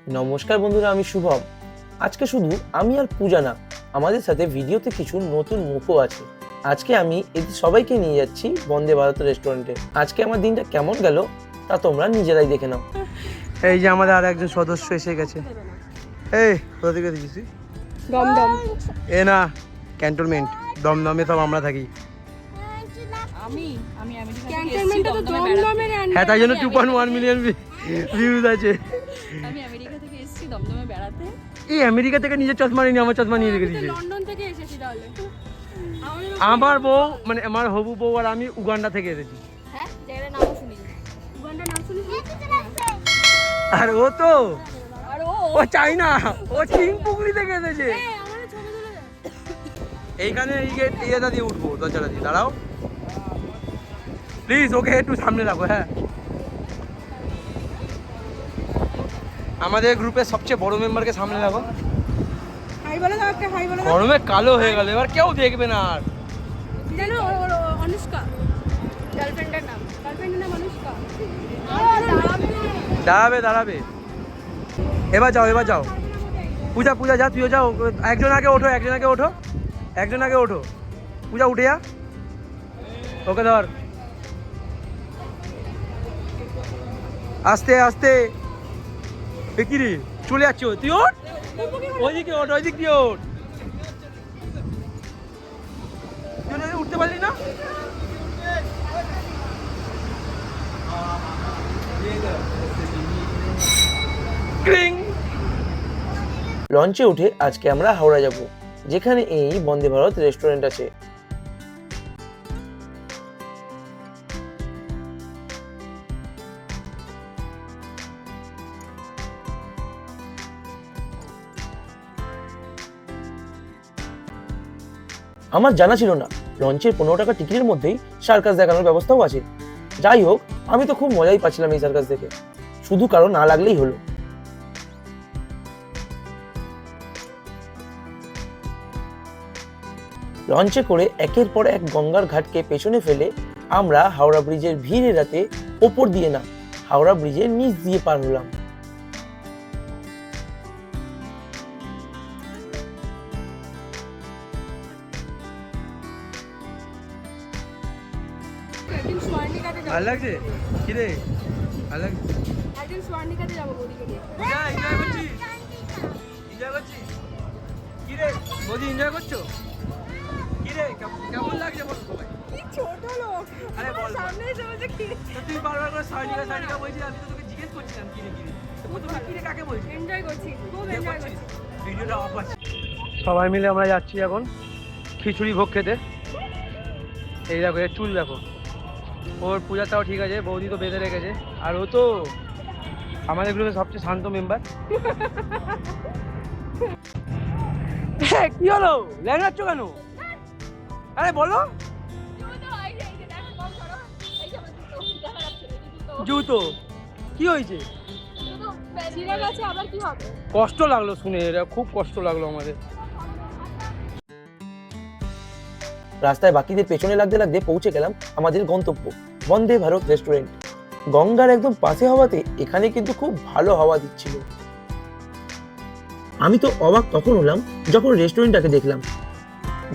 নমস্কার বন্ধুরা, আমি শুভম। আজকে শুধু আমি আর পূজা না, আমাদের সাথে ভিডিওতে কিছু নতুন মুখও আছে। আজকে আমি এদের সবাইকে নিয়ে যাচ্ছি বন্দে ভারত রেস্টুরেন্টে। আজকে আমার দিনটা কেমন গেল তা তোমরা নিজেরাই দেখে নাও। এই যে আমাদের আর একজন সদস্য এসে গেছে। এই কোথা থেকে এসেছিস? দমদম। এ না, ক্যান্টনমেন্ট। দমদমে সব আমরা থাকি। ক্যান্টনমেন্টটা তো দমদমের হ্যাঁ, তাই জন্য 2.1 মিলিয়ন ভিউজ আছে। আমি আমেরিকা থেকে এসেছি দমদমে বেড়াতে। এই আমেরিকা থেকে নিজের চশমা নিয়ে আমার চশমা নিয়ে রেখে দিয়েছে। লন্ডন থেকে এসেছি তাহলে। আমার বউ মানে আমার হবু বউ আর আমি উগান্ডা থেকে এসেছি। হ্যাঁ, জায়গাটার নামও শুনি। উগান্ডার নাম শুনিস? আর ও তো আর ও চাইনা, ও চিংপুকুরি থেকে এসেছে। আমাদের ছবি তুলে দে। এইখানে এই গেট ইয়েটা দিয়ে উঠবো, দরজাটা দিয়ে। দাঁড়াও প্লিজ, ওকে একটু সামনে রাখো। হ্যাঁ, আমাদের গ্রুপের সবচেয়ে বড় মেম্বারকে সামনে রাখো। হাই বলে দাও, একটা হাই বলে দাও। গরমে কালো হয়ে গেল, এবার কেউ দেখবে না আর। জানো অনুষ্কা গার্লফ্রেন্ডের নাম অনুষ্কা। দাঁড়াবে দাঁড়াবে। এবার যাও। পূজা যা, তুইও যাও। একজন আগে ওঠো। পূজা উঠে যা। ওকে ধর, আস্তে আস্তে। কি রে, চলে যাচ্ছ তুই? ওঠ, ওইদিকে ওঠ, ওইদিক দিয়ে ওঠ। তুই উঠতে পারলি না? লঞ্চে উঠে আজকে আমরা হাওড়া যাব, যেখানে এই বন্দে ভারত রেস্টুরেন্ট আছে। আমার জানা ছিল না লঞ্চের 15 টাকা টিকিটের মধ্যেই সার্কাস দেখানোর ব্যবস্থাও আছে। যাই হোক, আমি তো খুব মজাই পাচ্ছিলাম এই সার্কাস দেখে, শুধু কারো না লাগলেই হলো। লঞ্চে করে একের পর এক গঙ্গার ঘাটকে পেছনে ফেলে আমরা হাওড়া ব্রিজের ভিড় এড়াতে ওপর দিয়ে না, হাওড়া ব্রিজের নিচ দিয়ে পার হলাম। একদিন সোয়ার্ণিকাতে যাবো। ভালো লাগছে? কি রে, ভালো লাগছে? একদিন সোয়ার্ণিকাতে যাবো বৌদিকে নিয়ে। এনজয় করছিস? কি রে বৌদি, এনজয় করছো? কি রে, কেমন লাগছে বল সবাই? কি ছোট লোক, আরে বল। সামনে এসে বলছে কি তো তুই বারবার করে সাইনিকা বলছিস, আমি তো তোকে জিজ্ঞেস করছিলাম কি রে। তো প্রথমে কি রে কাকে বলছিস? এনজয় করছি, খুব এনজয় করছি। ভিডিওটা অফ আছে। সবাই মিলে আমরা যাচ্ছি এখন খিচুড়ি ভোগ খেতে। এই দেখো, এর চুল দেখো। ওর পূজাটাও ঠিক আছে, বৌদি তো বেঁধে রেখেছে। আর ও তো আমাদের গ্রুপের সবচেয়ে শান্ত মেম্বার। কি হলো, ল্যাংড়াচ্ছ কেন? আরে বলো। জুতো কি হয়েছে? ছিঁড়ে গেছে, আবার কি হবে? কষ্ট লাগলো শুনে, এটা খুব কষ্ট লাগলো আমাদের। রাস্তায় বাকিদের পেছনে লাগতে লাগতে পৌঁছে গেলাম আমাদের গন্তব্য, বন্দে ভারত রেস্টুরেন্ট। গঙ্গার একদম পাশে হওয়াতে এখানে কিন্তু খুব ভালো হাওয়া দিচ্ছিল। আমি তো অবাক তখন হলাম যখন রেস্টুরেন্টটাকে দেখলাম।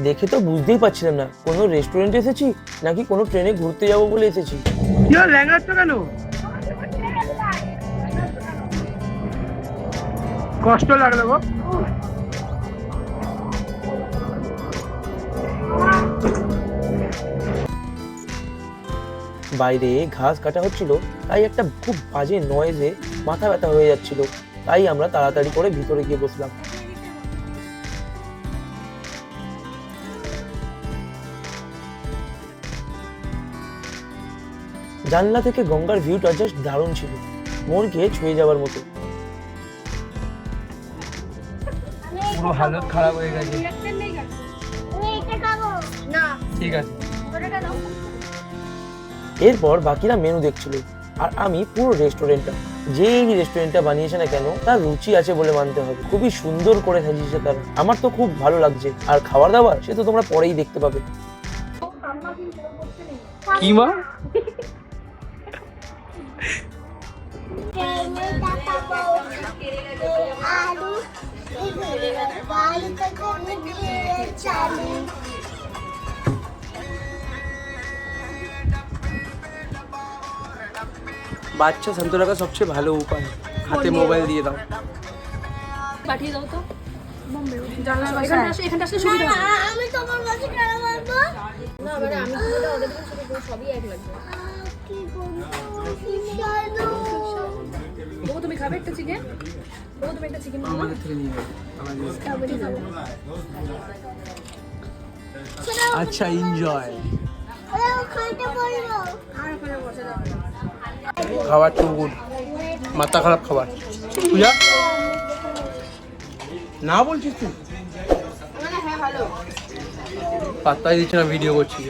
দেখে তো বুঝতেই পারছিলাম না কোনো রেস্টুরেন্টে এসেছি নাকি কোনো ট্রেনে ঘুরতে যাবো বলে এসেছি। কি হলো, ল্যাংড়াচ্ছ কেন? কষ্ট লাগলো গো। বাইরে ঘাস কাটা হচ্ছিল, তাই একটা খুব বাজে নয়েজে মাথা ব্যথা হয়ে যাচ্ছিল। তাই আমরা তাড়াতাড়ি করে ভিতরে গিয়ে বসলাম। জানলা থেকে গঙ্গার ভিউটা জাস্ট দারুণ ছিল, মনকে ছুঁয়ে যাওয়ার মতো। পুরো হালত খারাপ হয়ে গেছে। না, ঠিক আছে। এরপর বাকিরা মেনু দেখছিল, আর আমি পুরো রেস্টুরেন্টটা, যেই রেস্টুরেন্টটা বানিয়েছে না কেন, তার রুচি আছে বলে মানতে হবে। খুবই সুন্দর করে সাজিয়েছে তারা, আমার তো খুব ভালো লাগছে। আর খাবার দাবার সে তো তোমরা পরেই দেখতে পাবে। কি মা? চালু থেকে নিয়ে চালু বাচ্চা শান্ত রাখার সবচেয়ে ভালো উপায় হাতে মোবাইল দিয়ে দাও। পাঠিয়ে দাও তো আমি তোমার কাছে কেন বলবো না মানে আমি পুরোটা ওদের দিকে শুরু করবো, সবই এক লাগবে। কি করবো ও তুমি খাবে একটা চিকেন? ও তুমি একটা চিকেন খাবে? আমাদের থেকে নিয়ে যাবে। স্ট্রবেরি খাবো আচ্ছা এনজয়। খাইতে পারবো খাবার টু গুড, মাথা খারাপ খাবার। পূজা না বলছিস তুই? পাত্তাই দিচ্ছে না, ভিডিও করছি।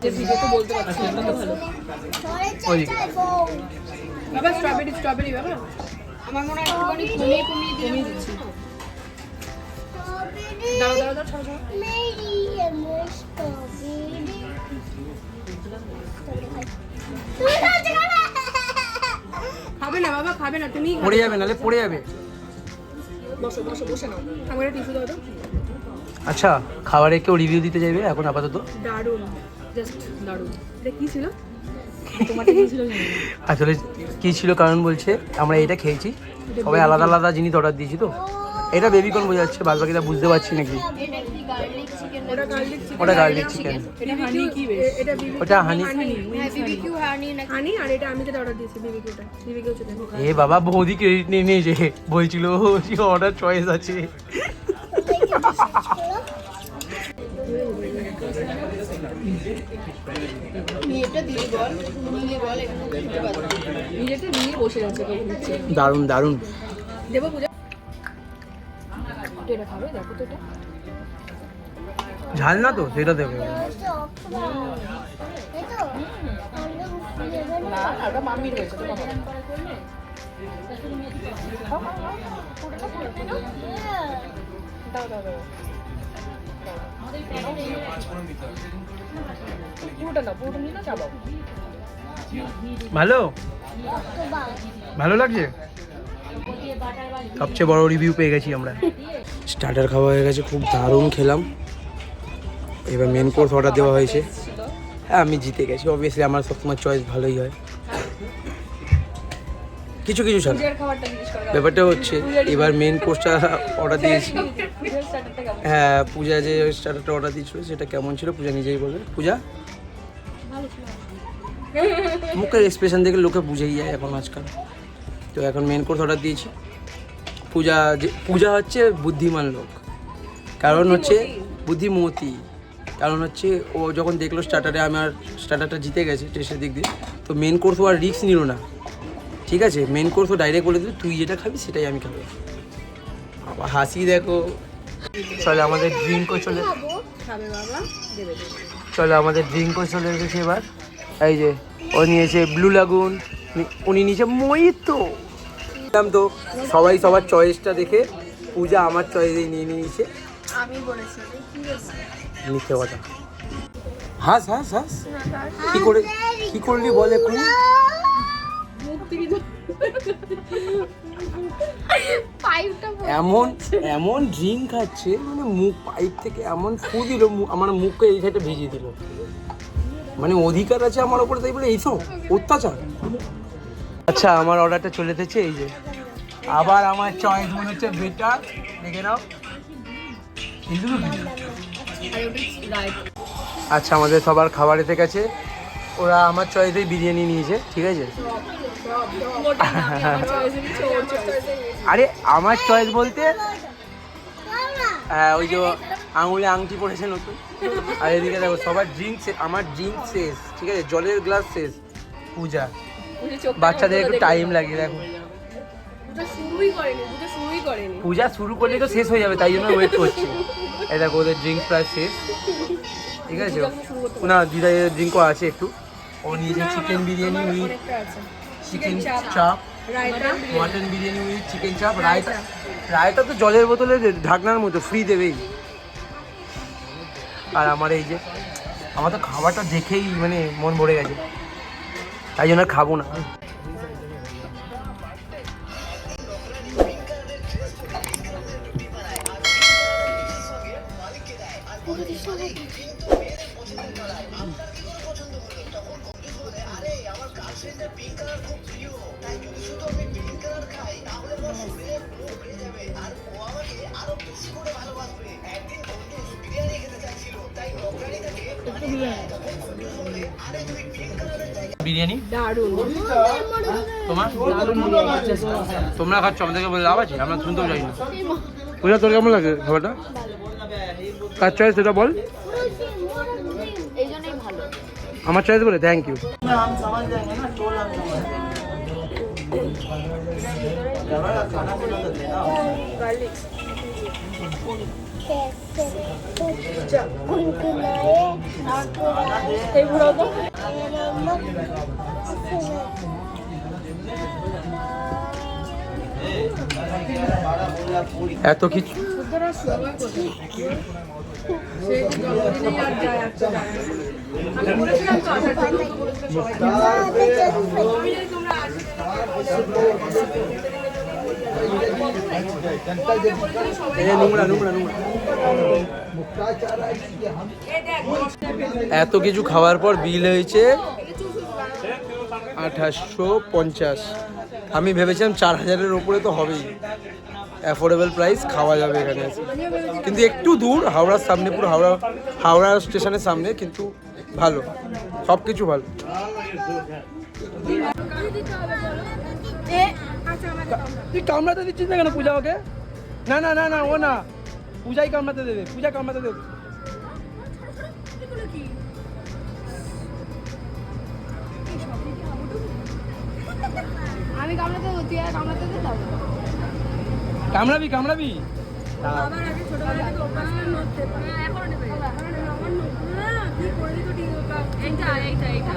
যে ভিডিওতে বলতে পারছি না তো ভালো। ওই বাবা স্ট্রবেরি স্ট্রবেরি বাবা আমার মনে হয় একটুখানি কমিয়ে দিচ্ছি। দাও দাও দাও ছাড়ো ছাড়ো। মেরি স্ট্রবেরি খাবে না বাবা, খাবে না তুমি। পড়ে যাবে, নালে পড়ে যাবে। বসো বসো, বসে নাও। আমার টিস্যু দাও তো। আচ্ছা খাবারে কেউ রিভিউ দিতে চাইবে এখন আপাতত? দারুণ, জাস্ট দারুণ। এটা কি ছিল? তোমারটা কি ছিল জানি না। আসলে কী ছিল কারণ বলছে আমরা এটা খেয়েছি, সবাই আলাদা আলাদা জিনিস অর্ডার দিয়েছি তো। এটা বেবিকর্ন বোঝাচ্ছে, বাদ বাকিটা বুঝতে পারছি নাকি। ওটা গার্লিক চিকেন। ওটা গার্লিক চিকেন, এটা হানি কি বেশ? এটা বিবিকিউ। ওটা হানি। বিবিকিউ হানি আর এটা আমি যেটা অর্ডার দিয়েছি বিবিকিউটা। BBQ chicken. এ বাবা বৌদি ক্রেডিট নিয়ে নিয়েছে, বলছিল অর্ডার চয়েস আছে। নিজেটা নিয়ে বসে আছে কখন হচ্ছে। দারুণ দারুণ। দেবো পূজা? এটা খাবে দেখো তো এটা। ঝাল না তো সেটা দেবে। না আর ওটা মাম্মির হয়েছে তো বাবা। দাও দাও দাও। পুরোটা না, পুরোটা নিয়ে না চাবাও। ভালো ভালো লাগছে। সবচেয়ে বড় রিভিউ পেয়ে গেছি আমরা। স্টার্টার খাওয়া হয়ে গেছে, খুব দারুণ খেলাম। এবার মেন কোর্স অর্ডার দেওয়া হয়েছে। হ্যাঁ আমি জিতে গেছি, অবভিয়াসলি আমার সবসময় চয়েস ভালোই হয়। কিছু কিছু ছাড়া পূজার খাবারটা জিজ্ঞেস করো। ব্যাপারটা হচ্ছে এবার মেন কোর্সটা অর্ডার দিয়েছি। পূজার স্টার্টারটা কেমন? হ্যাঁ পূজা যে স্টার্টারটা অর্ডার দিয়েছিল সেটা কেমন ছিল পূজা নিজেই বলবে। পূজা মুখের এক্সপ্রেশন দেখে লোকে বুঝেই যায় এখন আজকাল। তো এখন মেন কোর্স অর্ডার দিয়েছি। পূজা হচ্ছে বুদ্ধিমান লোক, কারণ হচ্ছে বুদ্ধিমতী। কারণ হচ্ছে ও যখন দেখলো স্টার্টারে আমার স্টার্টারটা জিতে গেছে টেস্টের দিক দিয়ে, তো মেন কোর্সও আর রিস্ক নিল না। ঠিক আছে, মেন কোর্সও ডাইরেক্ট বলে দিল তুই যেটা খাবি সেটাই আমি খাবো। আবার হাসি দেখো। চলে আমাদের ড্রিঙ্কও চলে, খাবে বাবা? দেবে দেবে। চলো আমাদের ড্রিঙ্কও চলে এসেছে এবার। এই যে ও নিয়েছে ব্লু লাগুন, উনি নিয়েছে মহিতো। তো সবাই সবার চয়েসটা দেখে পূজা আমার চয়েসেই নিয়ে নিয়েছে। আমি বলেছি মিথ্যে কথা। হাস হাস হাস, কি করলি বলে কোন এমন এমন ড্রিঙ্ক খাচ্ছে, মানে মুখ পাইপ থেকে এমন ফু দিল, আমার মুখকে এই সাইডে ভিজিয়ে দিল। মানে অধিকার আছে আমার ওপরে, তাই বলে এইসব অত্যাচার। আচ্ছা আমার অর্ডারটা চলে এসেছে, এই যে আবার আমার চয়েস মনে হচ্ছে বেটার, দেখে নাও। আচ্ছা আমাদের সবার খাবার এসে গেছে, ওরা আমার চয়েসেই বিরিয়ানি নিয়েছে, ঠিক আছে। আরে আমার চয়েস বলতে ওই যে আঙুলে আংটি পড়েছে নতুন। আর এদিকে দেখো সবার ড্রিঙ্ক, আমার ড্রিঙ্ক শেষ, ঠিক আছে, জলের গ্লাস শেষ। পূজা বাচ্চাদের একটু টাইম লাগে, দেখো পূজা শুরু করলে তো শেষ হয়ে যাবে, তাই জন্য ওয়েট করছি। এই দেখো ওদের ড্রিঙ্ক প্রায় শেষ, ঠিক আছে। না দিদা ড্রিঙ্কও আছে একটু। ও নিয়েছে চিকেন বিরিয়ানি উইথ চিকেন চাপ, মটন বিরিয়ানি উইথ চিকেন চাপ, রায়তা। রায়তা তো জলের বোতলে ঢাকনার মতো ফ্রি দেবেই। আর আমার এই যে আমার তো খাবারটা দেখেই মানে মন ভরে গেছে, তাই জন্য খাবো না। বিরিয়ানি দারুণ তোমার তোমরা খাচ্ছ আমাদেরকে বলে লাভ আছে, আমরা শুনতেও যাই না। পূজা তোর কেমন লাগে খাবারটা? কার চয়েস সেটা বল। এই জন্যই ভালো। আমার চয়েস বলে থ্যাংক ইউ। এত কিছু এত কিছু খাওয়ার পর বিল হয়েছে 2850। আমি ভেবেছিলাম 4000-এর ওপরে তো হবেই। অ্যাফোর্ডেবল প্রাইস, খাওয়া যাবে এখানে এসে। কিন্তু একটু দূর, হাওড়ার সামনে, পুরো হাওড়া স্টেশনের সামনে, কিন্তু ভালো, সব কিছু ভালো। তুই কামড়াতে দিচ্ছিস না কেন পূজা ওকে? না না না না, ও না, পূজাই কামড়াতে দেবে, পূজা কামড়াতে দেবে। আমি কামড়াতে তুই আর কামড়াতে দে তবে কামড়াবি কামড়াবি। আমার আগে ছোটবেলা থেকে অভ্যাস করে নড়তে এখন নেবে আমার নড় না তুই করে দিত ঠিক এইটা